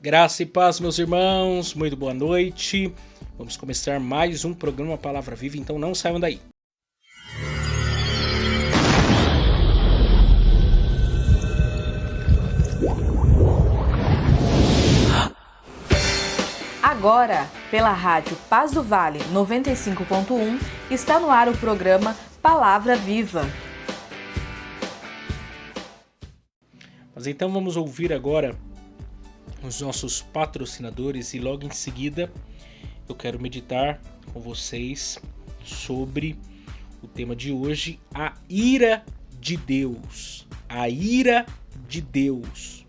Graça e paz, meus irmãos, muito boa noite. Vamos começar mais um programa Palavra Viva, então não saiam daí. Agora, pela rádio Paz do Vale 95.1, está no ar o programa Palavra Viva. Mas então vamos ouvir agora os nossos patrocinadores e logo em seguida eu quero meditar com vocês sobre o tema de hoje, a ira de Deus. A ira de Deus.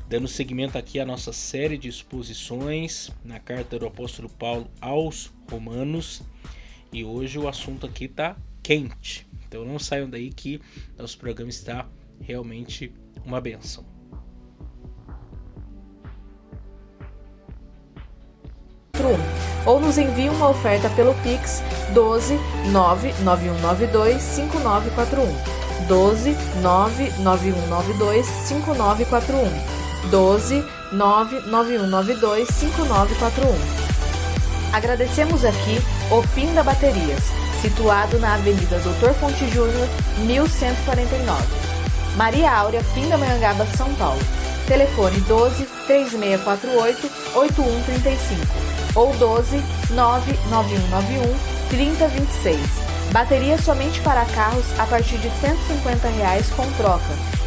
Dando seguimento aqui à nossa série de exposições na carta do apóstolo Paulo aos Romanos, e hoje o assunto aqui tá quente. Então não saiam daí que nosso programa está realmente uma bênção. Ou nos envie uma oferta pelo Pix 12 99192 5941. 12 99192 5941. 12 99192 5941. Agradecemos aqui o Pinda Baterias, situado na Avenida Doutor Fonte Júnior, 1149. Maria Áurea, Pindamonhangaba, São Paulo. Telefone 12 3648 8135 ou 12 99191 3026. Bateria somente para carros a partir de R$ 150 com troca,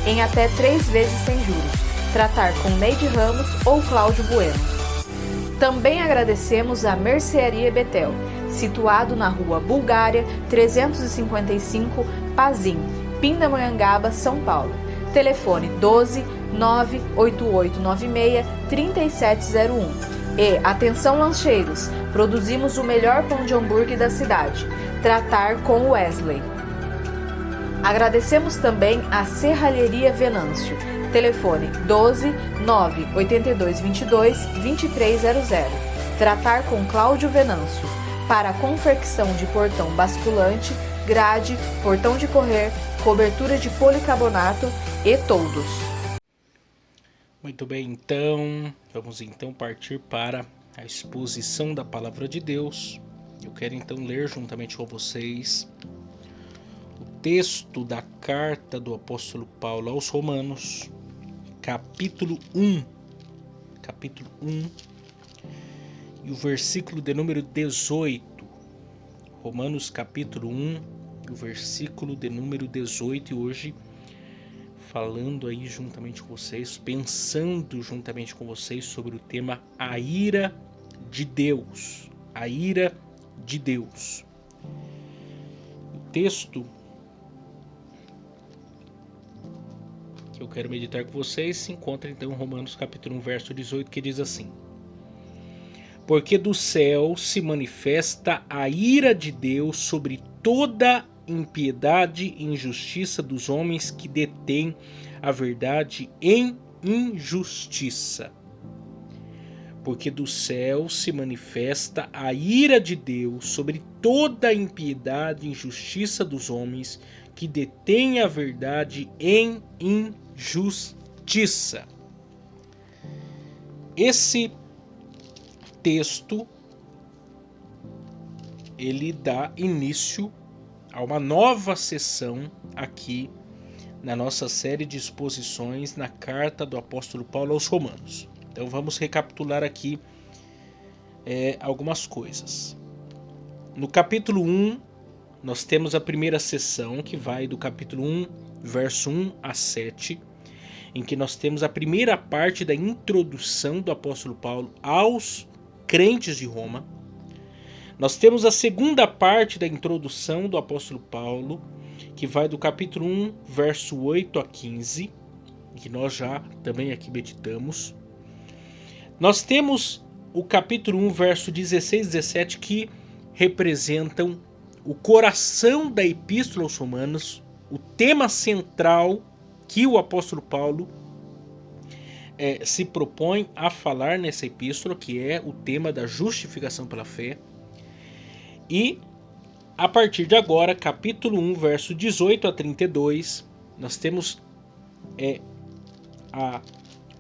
em até 3 vezes sem juros. Tratar com Neide Ramos ou Cláudio Bueno. Também agradecemos a Mercearia Betel, situado na Rua Bulgária 355, Pazim, Pindamonhangaba, São Paulo. Telefone 12 98896 3701. E, atenção lancheiros, produzimos o melhor pão de hambúrguer da cidade. Tratar com Wesley. Agradecemos também a Serralheria Venâncio. Telefone 12 98222 2300. Tratar com Cláudio Venâncio. Para confecção de portão basculante, grade, portão de correr, cobertura de policarbonato e toldos. Muito bem, então, vamos então partir para a exposição da Palavra de Deus. Eu quero então ler juntamente com vocês o texto da carta do apóstolo Paulo aos Romanos, capítulo 1, e o versículo de número 18. Romanos capítulo 1, o versículo de número 18, e hoje falando aí juntamente com vocês, pensando juntamente com vocês sobre o tema a ira de Deus. A ira de Deus. O texto que eu quero meditar com vocês se encontra então em Romanos capítulo 1, verso 18, que diz assim: Porque do céu se manifesta a ira de Deus sobre toda impiedade e injustiça dos homens que detêm a verdade em injustiça. Porque do céu se manifesta a ira de Deus sobre toda impiedade e injustiça dos homens que detêm a verdade em injustiça. Esse texto ele dá início a uma nova sessão aqui na nossa série de exposições na carta do apóstolo Paulo aos Romanos. Então vamos recapitular aqui algumas coisas. No capítulo 1, nós temos a primeira sessão que vai do capítulo 1, verso 1 a 7, em que nós temos a primeira parte da introdução do apóstolo Paulo aos crentes de Roma. Nós temos a segunda parte da introdução do apóstolo Paulo, que vai do capítulo 1, verso 8 a 15, que nós já também aqui meditamos. Nós temos o capítulo 1, verso 16 e 17, que representam o coração da epístola aos Romanos, o tema central que o apóstolo Paulo se propõe a falar nessa epístola, que é o tema da justificação pela fé. E a partir de agora, capítulo 1, verso 18 a 32, nós temos a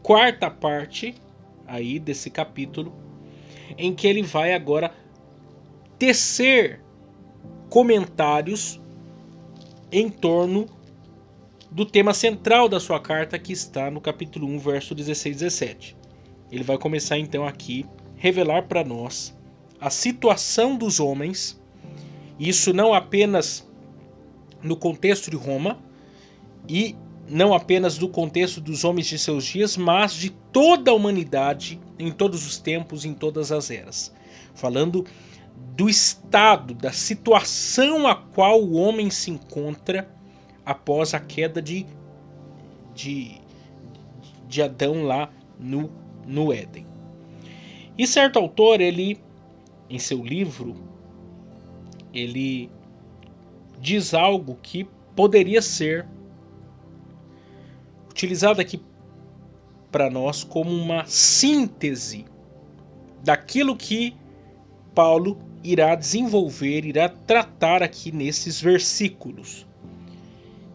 quarta parte aí desse capítulo, em que ele vai agora tecer comentários em torno do tema central da sua carta, que está no capítulo 1, verso 16 e 17. Ele vai começar então aqui revelar para nós a situação dos homens, isso não apenas no contexto de Roma e não apenas do contexto dos homens de seus dias, mas de toda a humanidade em todos os tempos, em todas as eras. Falando do estado, da situação a qual o homem se encontra após a queda de Adão lá no Éden. E certo autor, ele, em seu livro, ele diz algo que poderia ser utilizado aqui para nós como uma síntese daquilo que Paulo irá desenvolver, irá tratar aqui nesses versículos.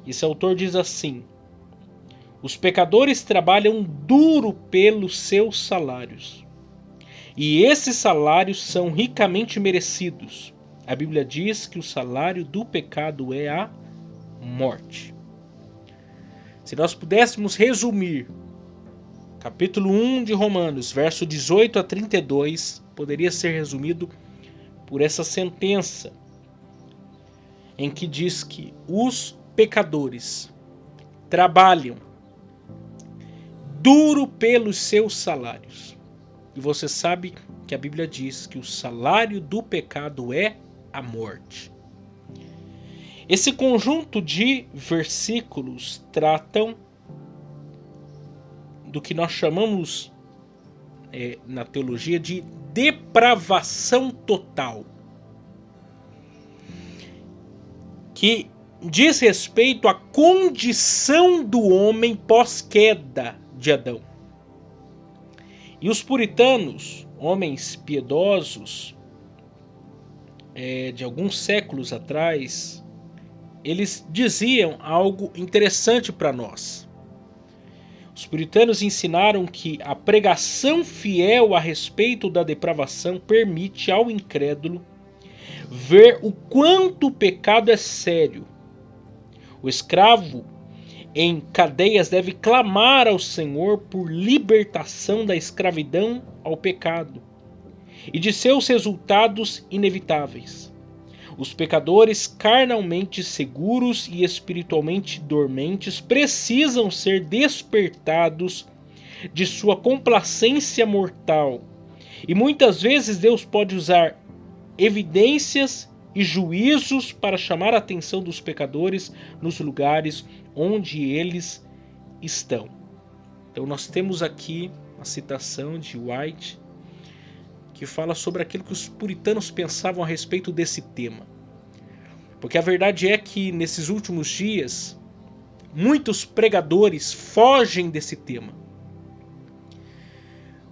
Esse autor diz assim: os pecadores trabalham duro pelos seus salários, e esses salários são ricamente merecidos. A Bíblia diz que o salário do pecado é a morte. Se nós pudéssemos resumir capítulo 1 de Romanos, verso 18 a 32, poderia ser resumido por essa sentença, em que diz que os pecadores trabalham duro pelos seus salários. E você sabe que a Bíblia diz que o salário do pecado é a morte. Esse conjunto de versículos tratam do que nós chamamos na teologia de depravação total, que diz respeito à condição do homem pós-queda de Adão. E os puritanos, homens piedosos, de alguns séculos atrás, eles diziam algo interessante para nós. Os puritanos ensinaram que a pregação fiel a respeito da depravação permite ao incrédulo ver o quanto o pecado é sério. O escravo em cadeias deve clamar ao Senhor por libertação da escravidão ao pecado e de seus resultados inevitáveis. Os pecadores carnalmente seguros e espiritualmente dormentes precisam ser despertados de sua complacência mortal. E muitas vezes Deus pode usar evidências e juízos para chamar a atenção dos pecadores nos lugares onde eles estão. Então nós temos aqui a citação de White, que fala sobre aquilo que os puritanos pensavam a respeito desse tema. Porque a verdade é que nesses últimos dias, muitos pregadores fogem desse tema.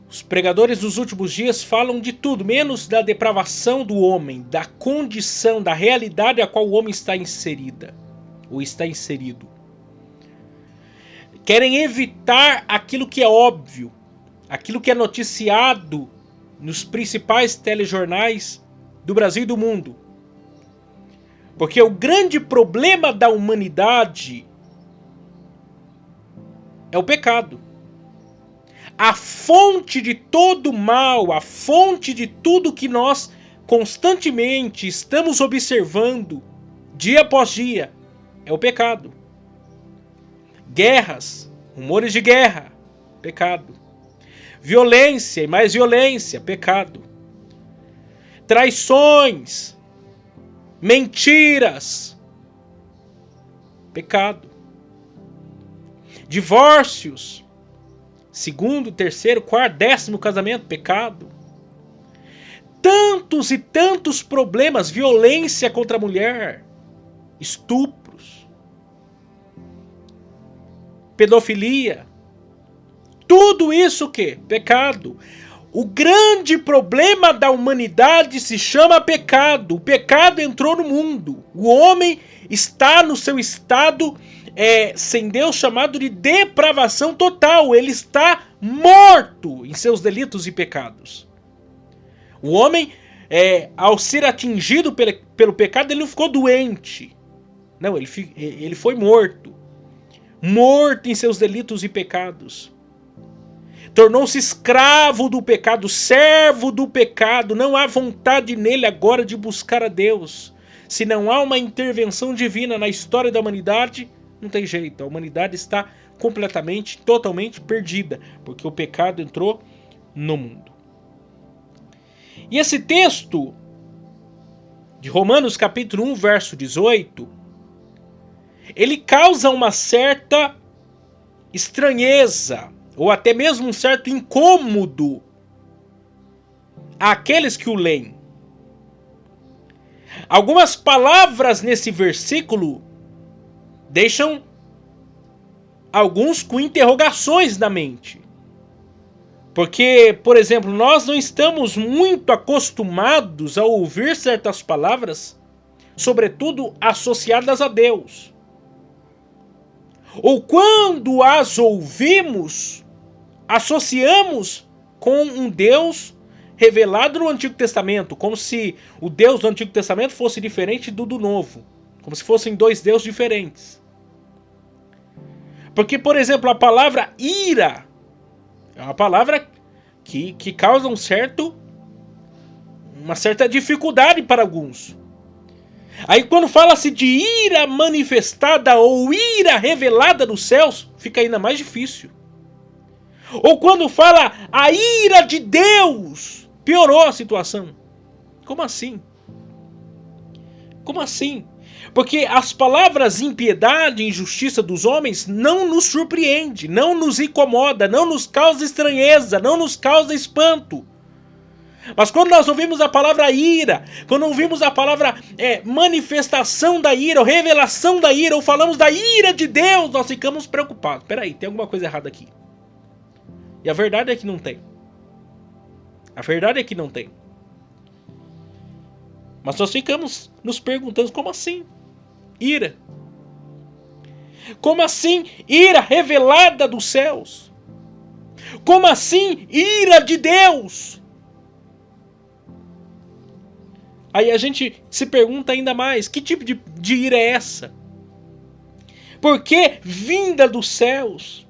Os pregadores dos últimos dias falam de tudo, menos da depravação do homem, da condição, da realidade a qual o homem está inserida, ou está inserido. Querem evitar aquilo que é óbvio, aquilo que é noticiado nos principais telejornais do Brasil e do mundo. Porque o grande problema da humanidade é o pecado. A fonte de todo mal, a fonte de tudo que nós constantemente estamos observando, dia após dia, é o pecado. Guerras, rumores de guerra, pecado. Violência e mais violência, pecado. Traições, mentiras, pecado. Divórcios, segundo, terceiro, quarto, 10º casamento, pecado. Tantos e tantos problemas, violência contra a mulher, estupros, pedofilia. Tudo isso o quê? Pecado. O grande problema da humanidade se chama pecado. O pecado entrou no mundo. O homem está no seu estado sem Deus chamado de depravação total. Ele está morto em seus delitos e pecados. O homem, ao ser atingido pelo pecado, ele não ficou doente. Não, ele foi morto. Morto em seus delitos e pecados. Tornou-se escravo do pecado, servo do pecado. Não há vontade nele agora de buscar a Deus. Se não há uma intervenção divina na história da humanidade, não tem jeito. A humanidade está completamente, totalmente perdida, porque o pecado entrou no mundo. E esse texto de Romanos capítulo 1, verso 18, ele causa uma certa estranheza, ou até mesmo um certo incômodo àqueles que o leem. Algumas palavras nesse versículo deixam alguns com interrogações na mente. Porque, por exemplo, nós não estamos muito acostumados a ouvir certas palavras, sobretudo associadas a Deus. Ou quando as ouvimos, associamos com um Deus revelado no Antigo Testamento, como se o Deus do Antigo Testamento fosse diferente do Novo, como se fossem dois deuses diferentes. Porque, por exemplo, a palavra ira é uma palavra que causa uma certa dificuldade para alguns. Aí quando fala-se de ira manifestada ou ira revelada dos céus, fica ainda mais difícil. Ou quando fala a ira de Deus, piorou a situação. Como assim? Como assim? Porque as palavras impiedade e injustiça dos homens não nos surpreende, não nos incomoda, não nos causa estranheza, não nos causa espanto. Mas quando nós ouvimos a palavra ira, quando ouvimos a palavra manifestação da ira, ou revelação da ira, ou falamos da ira de Deus, nós ficamos preocupados. Peraí, tem alguma coisa errada aqui. E a verdade é que não tem. A verdade é que não tem. Mas nós ficamos nos perguntando, como assim? Ira. Como assim ira revelada dos céus? Como assim ira de Deus? Aí a gente se pergunta ainda mais, que tipo de ira é essa? Por que vinda dos céus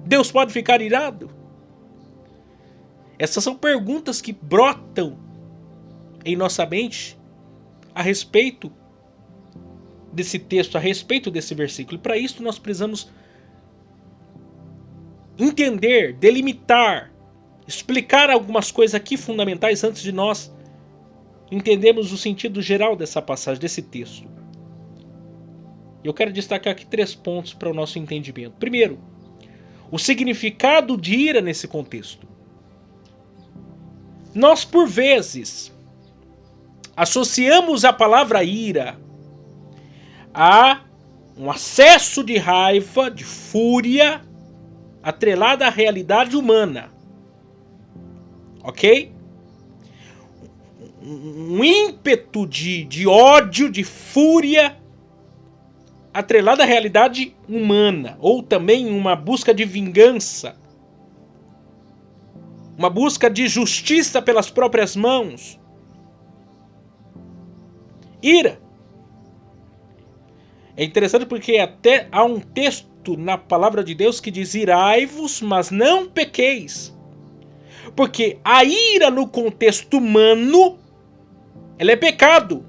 Deus pode ficar irado? Essas são perguntas que brotam em nossa mente a respeito desse texto, a respeito desse versículo. E para isso nós precisamos entender, delimitar, explicar algumas coisas aqui fundamentais antes de nós entendermos o sentido geral dessa passagem, desse texto. Eu quero destacar aqui 3 pontos para o nosso entendimento. Primeiro, o significado de ira nesse contexto. Nós, por vezes, associamos a palavra ira a um acesso de raiva, de fúria, atrelada à realidade humana. Ok? Um ímpeto de ódio, de fúria, atrelada à realidade humana. Ou também uma busca de vingança. Uma busca de justiça pelas próprias mãos. Ira. É interessante porque até há um texto na palavra de Deus que diz: irai-vos, mas não pequeis. Porque a ira no contexto humano, ela é pecado.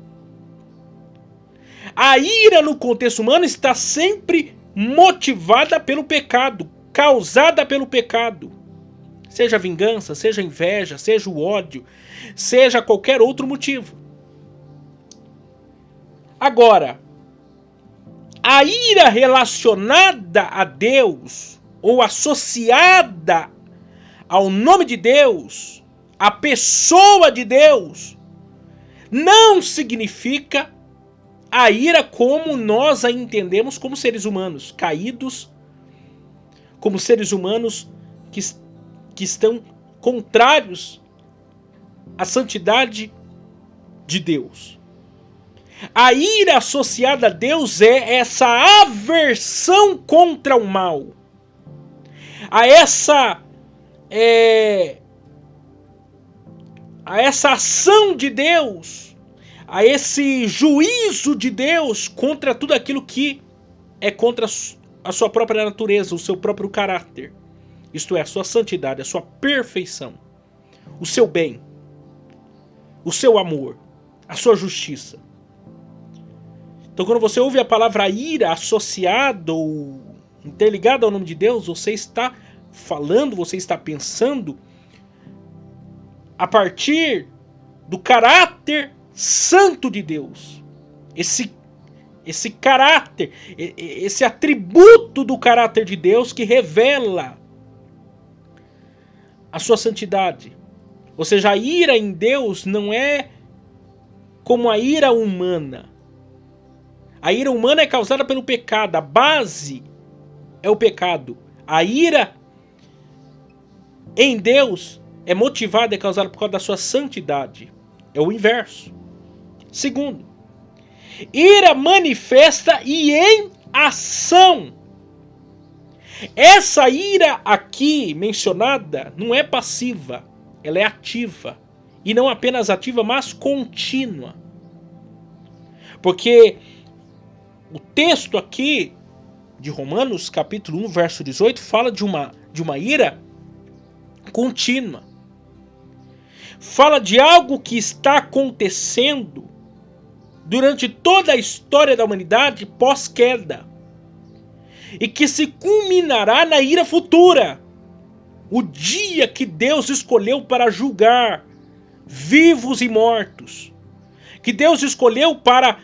A ira no contexto humano está sempre motivada pelo pecado, causada pelo pecado. Seja vingança, seja inveja, seja o ódio, seja qualquer outro motivo. Agora, a ira relacionada a Deus, ou associada ao nome de Deus, à pessoa de Deus, não significa a ira como nós a entendemos como seres humanos caídos, como seres humanos que estão contrários à santidade de Deus. A ira associada a Deus é essa aversão contra o mal. A essa ação de Deus, a esse juízo de Deus contra tudo aquilo que é contra a sua própria natureza, o seu próprio caráter. Isto é, a sua santidade, a sua perfeição, o seu bem, o seu amor, a sua justiça. Então, quando você ouve a palavra ira associada ou interligada ao nome de Deus, você está falando, você está pensando a partir do caráter santo de Deus. Esse caráter, esse atributo do caráter de Deus que revela a sua santidade. Ou seja, a ira em Deus não é como a ira humana. A ira humana é causada pelo pecado, a base é o pecado. A ira em Deus é motivada e causada por causa da sua santidade. É o inverso. Segundo, ira manifesta e em ação. Essa ira aqui mencionada não é passiva, ela é ativa. E não apenas ativa, mas contínua. Porque o texto aqui de Romanos, capítulo 1, verso 18, fala de uma ira contínua. Fala de algo que está acontecendo durante toda a história da humanidade pós-queda. E que se culminará na ira futura. O dia que Deus escolheu para julgar vivos e mortos. Que Deus escolheu para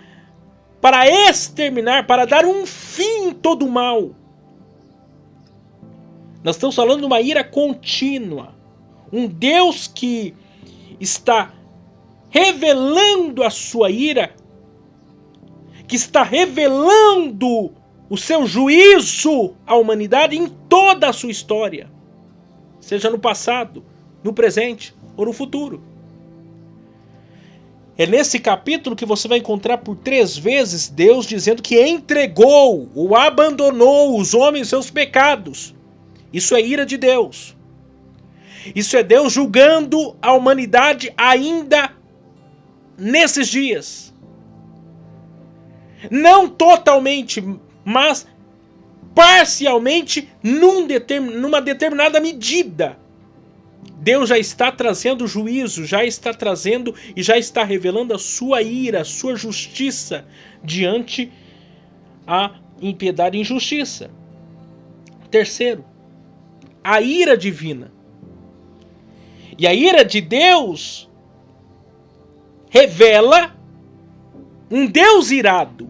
exterminar, para dar um fim em todo o mal. Nós estamos falando de uma ira contínua. Um Deus que está revelando a sua ira, que está revelando o seu juízo à humanidade em toda a sua história. Seja no passado, no presente ou no futuro. É nesse capítulo que você vai encontrar por 3 vezes Deus dizendo que entregou ou abandonou os homens seus pecados. Isso é ira de Deus. Isso é Deus julgando a humanidade ainda nesses dias. Não totalmente, mas parcialmente numa determinada medida. Deus já está trazendo juízo, já está trazendo e já está revelando a sua ira, a sua justiça diante a impiedade e injustiça. Terceiro, a ira divina. E a ira de Deus revela um Deus irado.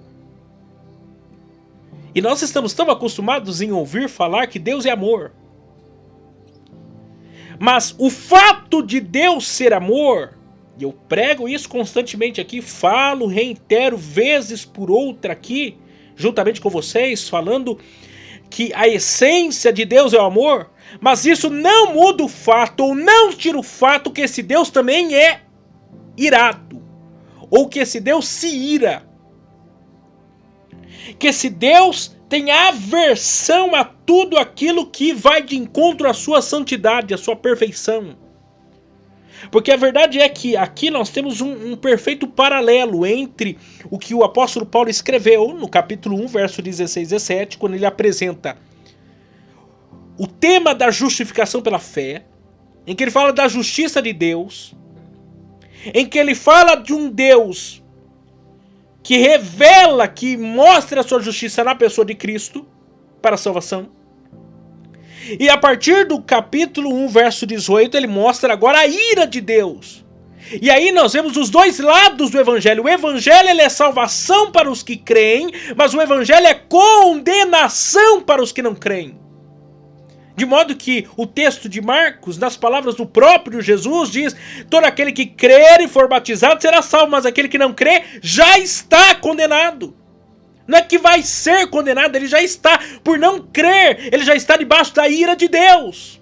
E nós estamos tão acostumados em ouvir falar que Deus é amor. Mas o fato de Deus ser amor, e eu prego isso constantemente aqui, falo, reitero vezes por outra aqui, juntamente com vocês, falando que a essência de Deus é o amor, mas isso não muda o fato, ou não tira o fato que esse Deus também é irado, ou que esse Deus se ira, que esse Deus tem aversão a tudo aquilo que vai de encontro à sua santidade, à sua perfeição. Porque a verdade é que aqui nós temos um perfeito paralelo entre o que o apóstolo Paulo escreveu no capítulo 1, verso 16 e 17, quando ele apresenta o tema da justificação pela fé, em que ele fala da justiça de Deus, em que ele fala de um Deus que revela, que mostra a sua justiça na pessoa de Cristo para a salvação. E a partir do capítulo 1, verso 18, ele mostra agora a ira de Deus. E aí nós vemos os dois lados do evangelho. O evangelho ele é salvação para os que creem, mas o evangelho é condenação para os que não creem. De modo que o texto de Marcos, nas palavras do próprio Jesus, diz: todo aquele que crer e for batizado será salvo, mas aquele que não crê já está condenado. Não é que vai ser condenado, ele já está, por não crer, ele já está debaixo da ira de Deus.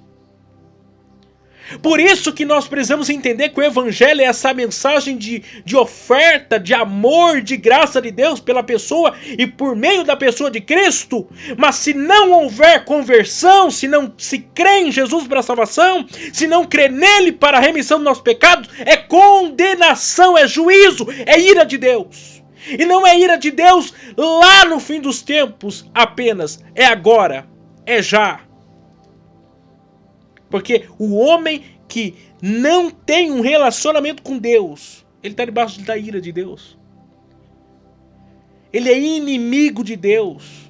Por isso que nós precisamos entender que o Evangelho é essa mensagem de oferta, de amor, de graça de Deus pela pessoa e por meio da pessoa de Cristo. Mas se não houver conversão, se não se crê em Jesus para a salvação, se não crê nele para a remissão dos nossos pecados, é condenação, é juízo, é ira de Deus. E não é ira de Deus lá no fim dos tempos apenas, é agora, é já. Porque o homem que não tem um relacionamento com Deus, ele está debaixo da ira de Deus. Ele é inimigo de Deus.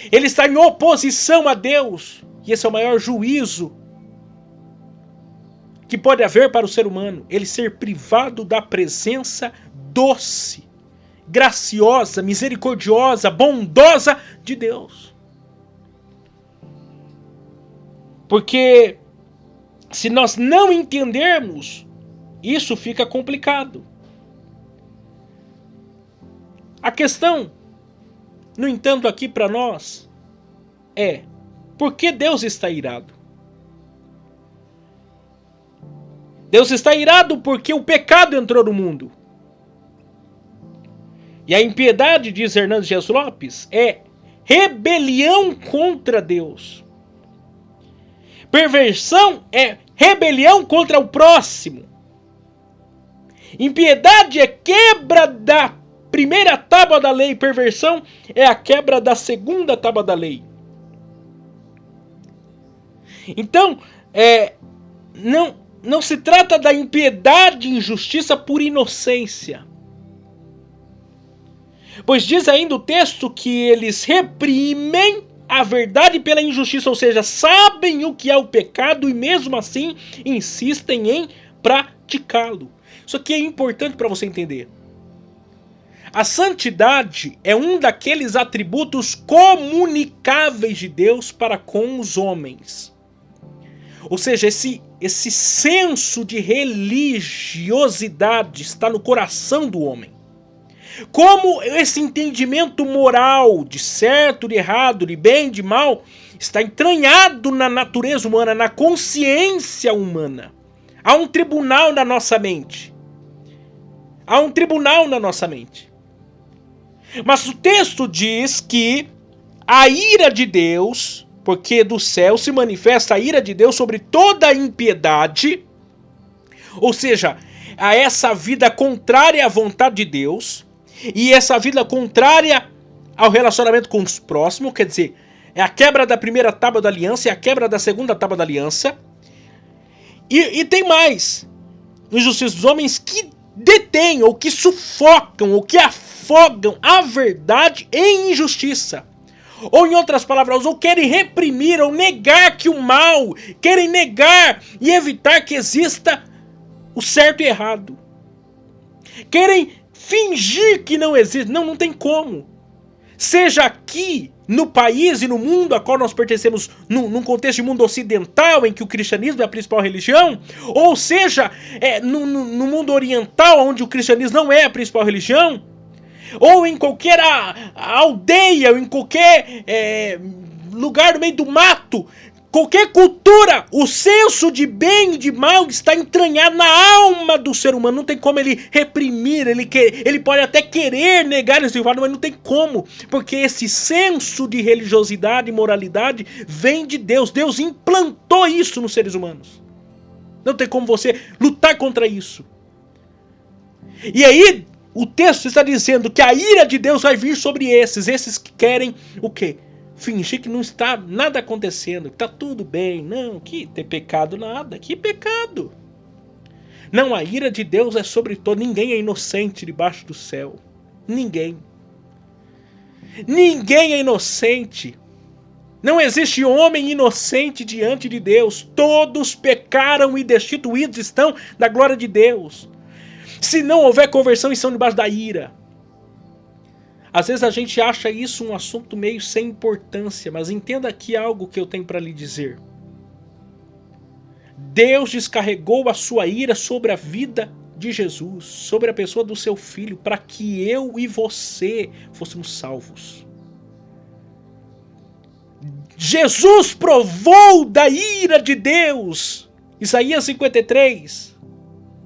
Ele está em oposição a Deus. E esse é o maior juízo que pode haver para o ser humano. Ele ser privado da presença doce, graciosa, misericordiosa, bondosa de Deus. Porque se nós não entendermos, isso fica complicado. A questão, no entanto, aqui para nós é: por que Deus está irado? Deus está irado porque o pecado entrou no mundo. E a impiedade, diz Hernandes Dias Lopes, é rebelião contra Deus. Perversão é rebelião contra o próximo. Impiedade é quebra da primeira tábua da lei. Perversão é a quebra da segunda tábua da lei. Então, não se trata da impiedade e injustiça por inocência. Pois diz ainda o texto que eles reprimem a verdade pela injustiça, ou seja, sabem o que é o pecado e mesmo assim insistem em praticá-lo. Isso aqui é importante para você entender. A santidade é um daqueles atributos comunicáveis de Deus para com os homens. Ou seja, esse senso de religiosidade está no coração do homem. Como esse entendimento moral de certo, de errado, de bem, de mal, está entranhado na natureza humana, na consciência humana. Há um tribunal na nossa mente. Há um tribunal na nossa mente. Mas o texto diz que a ira de Deus, porque do céu se manifesta a ira de Deus sobre toda a impiedade, ou seja, a essa vida contrária à vontade de Deus, e essa vida contrária ao relacionamento com os próximos, quer dizer, é a quebra da primeira tábua da aliança e a quebra da segunda tábua da aliança. E tem mais. Injustiça dos homens que detêm, ou que sufocam, ou que afogam a verdade em injustiça. Ou em outras palavras, ou querem reprimir, ou negar que o mal, querem negar e evitar que exista o certo e errado. Querem fingir que não existe. Não tem como. Seja aqui no país e no mundo a qual nós pertencemos, num contexto de mundo ocidental, em que o cristianismo é a principal religião, ou seja, no mundo oriental, onde o cristianismo não é a principal religião, ou em qualquer aldeia, ou em qualquer lugar no meio do mato, qualquer cultura, o senso de bem e de mal está entranhado na alma do ser humano. Não tem como ele reprimir, ele pode até querer negar esse fato, mas não tem como, porque esse senso de religiosidade e moralidade vem de Deus. Deus implantou isso nos seres humanos. Não tem como você lutar contra isso. E aí, o texto está dizendo que a ira de Deus vai vir sobre esses que querem o quê? Fingir que não está nada acontecendo, que está tudo bem. Não, que tem pecado nada. Que pecado? Não, a ira de Deus é sobre todo. Ninguém é inocente debaixo do céu. Ninguém. Ninguém é inocente. Não existe homem inocente diante de Deus. Todos pecaram e destituídos estão da glória de Deus. Se não houver conversão, estão debaixo da ira. Às vezes a gente acha isso um assunto meio sem importância, mas entenda aqui algo que eu tenho para lhe dizer. Deus descarregou a sua ira sobre a vida de Jesus, sobre a pessoa do seu filho, para que eu e você fôssemos salvos. Jesus provou da ira de Deus. Isaías 53,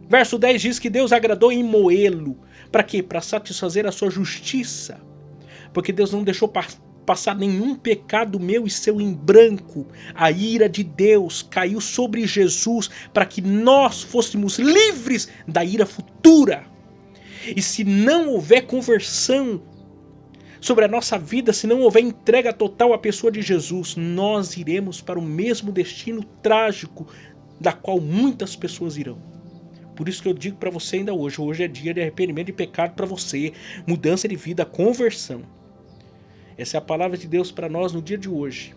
verso 10 diz que Deus agradou em moê-lo. Para quê? Para satisfazer a sua justiça. Porque Deus não deixou passar nenhum pecado meu e seu em branco. A ira de Deus caiu sobre Jesus para que nós fôssemos livres da ira futura. E se não houver conversão sobre a nossa vida, se não houver entrega total à pessoa de Jesus, nós iremos para o mesmo destino trágico da qual muitas pessoas irão. Por isso que eu digo para você ainda hoje é dia de arrependimento de pecado para você, mudança de vida, conversão. Essa é a palavra de Deus para nós no dia de hoje.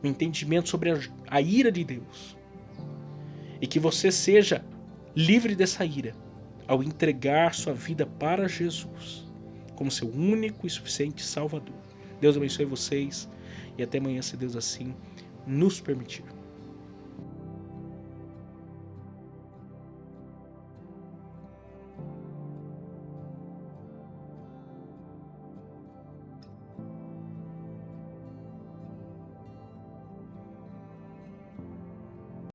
O entendimento sobre a ira de Deus. E que você seja livre dessa ira ao entregar sua vida para Jesus como seu único e suficiente Salvador. Deus abençoe vocês e até amanhã, se Deus assim nos permitir.